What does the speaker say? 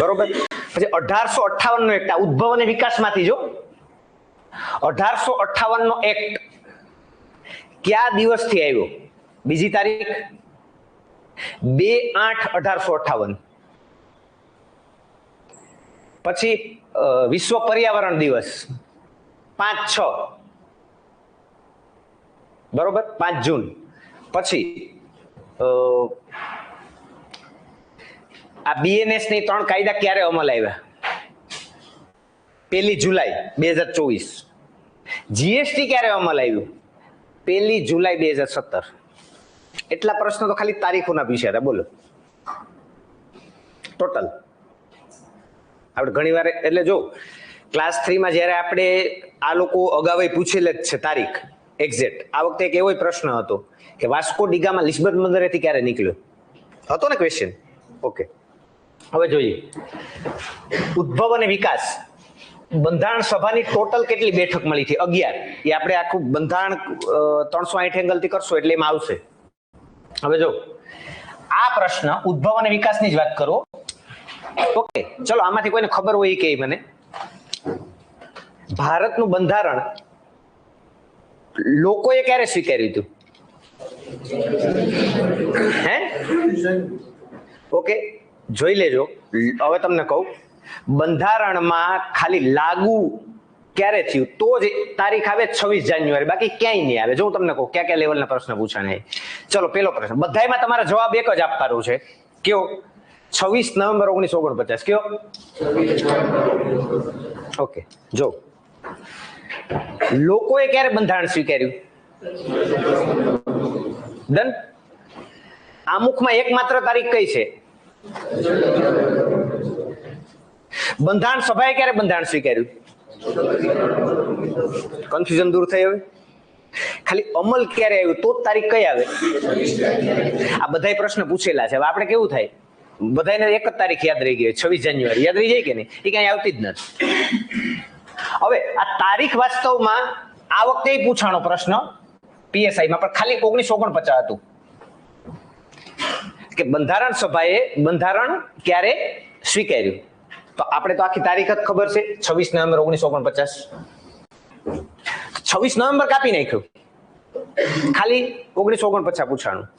બરોબર. પછી 1858 નો એક્ટ, આ ઉદ્ભવ અને વિકાસમાંથી જો 1858 નો એક્ટ કયા દિવસથી આવ્યો? બીજી તારીખ 2/8/1858. પછી વિશ્વ પર્યાવરણ દિવસ 5/6, બરોબર, 5 જૂન. પછી આ બીએનએસ ની 3 કાયદા ક્યારે અમલ આવ્યા? 1 જુલાઈ 2024. જીએસટી ક્યારે અમલ આવ્યું? 1 જુલાઈ 2017. એટલા પ્રશ્નો તો ખાલી તારીખોના પૂછ્યા હતા. બોલો ટોટલ. આપણે ઘણી વાર એટલે જો ક્લાસ 3 માં જ્યારે આપણે આ લોકો અગાઉ પૂછેલ જ છે તારીખ એક્ઝેક્ટ. આ વખતે એક એવો પ્રશ્ન હતો કે વાસ્કો ડિગામા લિસ્બન બંદરેથી ક્યારે નીકળ્યો હતો ને ક્વેશ્ચન. ઓકે, હવે જોઈએ ઉદ્ભવ અને વિકાસ. બંધારણ સભાની ટોટલ કેટલી બેઠક મળી હતી? 11. એ આપણે આખું બંધારણ 360 એંગલ થી કરશો એટલે એમાં આવશે. હવે જો આ પ્રશ્ન ઉદ્ભવ અને વિકાસની જ વાત કરો. ઓકે, ચલો આમાંથી કોઈને ખબર હોય કે મને ભારતનું બંધારણ લોકોએ ક્યારે સ્વીકાર્યું હતું? હે? ઓકે, જોઈ લેજો. હવે તમને કહું, બંધારણમાં ખાલી લાગુ ક્યારે થયું તો જ તારીખ આવે 26 જાન્યુઆરી, બાકી ક્યાંય નહીં આવે. જો હું તમને કહું કયા કયા લેવલના પ્રશ્ન પૂછાણા. ચલો પેલો પ્રશ્ન, બધાયમાં તમારે જવાબ એક જ આપવાનો છે. કયો? 26 નવેમ્બર 1949. કયો? ઓકે, જો લોકોએ ક્યારે બંધારણ સ્વીકાર્યું? ડન. આમુખમાં એકમાત્ર તારીખ કઈ છે? બંધારણ સભાએ ક્યારે બંધારણ સ્વીકાર્યું? કન્ફ્યુઝન દૂર થઈ. હવે ખાલી અમલ ક્યારે આવ્યું તો જ તારીખ કઈ આવે? આ બધાય પ્રશ્ન પૂછેલા છે. હવે આપણે કેવું થાય, બધાને એક જ તારીખ યાદ રહી ગઈ, 26 જાન્યુઆરી યાદ રહી જાય કે નહીં? એ કઈ આવતી જ નથી. હવે આ તારીખ વાસ્તવમાં આ વખતે પૂછાણો પ્રશ્ન પીએસઆઈ માં, પણ ખાલી 1949 હતું કે બંધારણ સભાએ બંધારણ ક્યારે સ્વીકાર્યું. તો આપણે તો આખી તારીખ જ ખબર છે, 26 નવેમ્બર 1949. 26 નવેમ્બર કાપી નાખ્યું, ખાલી 1949 પૂછાણું.